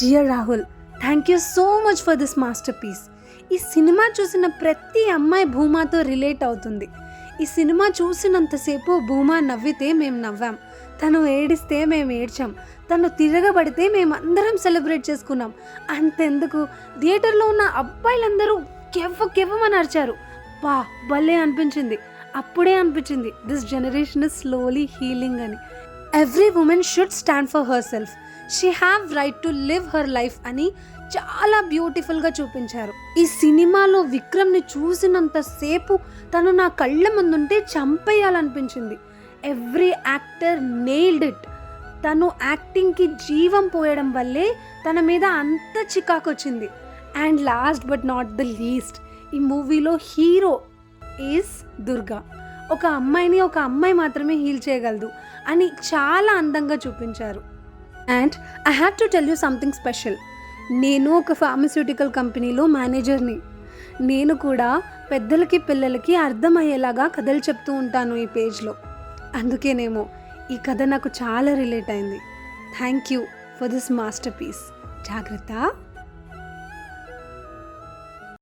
Dear Rahul, thank you so much for this masterpiece. ఈ cinema చూసిన ప్రతి అమ్మాయి భూమాతో రిలేట్ అవుతుంది. ఈ సినిమా చూసినంతసేపు భూమా నవ్వితే మేము నవ్వాం, తను ఏడిస్తే మేము ఏడ్చాం, తను తిరగబడితే మేము అందరం సెలబ్రేట్ చేసుకున్నాం. అంతెందుకు, థియేటర్లో ఉన్న అబ్బాయిలందరూ కెవ్వమని అరిచారు. బా భలే అనిపించింది. అప్పుడే అనిపించింది this generation is slowly healing అని. Every women should stand for herself, she have right to live her life అని చాలా బ్యూటిఫుల్గా చూపించారు. ఈ సినిమాలో విక్రమ్ని చూసినంతసేపు తను నా కళ్ళ ముందుంటే చంపేయాలనిపించింది. Every actor nailed it. తను యాక్టింగ్కి జీవం పోయడం వల్లే తన మీద అంత చికాకు వచ్చింది. And last but not the least, ఈ మూవీలో హీరో ఈజ్ దుర్గా. ఒక అమ్మాయిని ఒక అమ్మాయి మాత్రమే హీల్ చేయగలదు అని చాలా అందంగా చూపించారు. And I have to tell you something special. నేను ఒక ఫార్మస్యూటికల్ కంపెనీలో మేనేజర్ని. నేను కూడా పెద్దలకి పిల్లలకి అర్థమయ్యేలాగా కథలు చెప్తూ ఉంటాను ఈ పేజ్లో. అందుకేనేమో ఈ కథ నాకు చాలా రిలేట్ అయింది. Thank you for this masterpiece. జాగ్రత్త.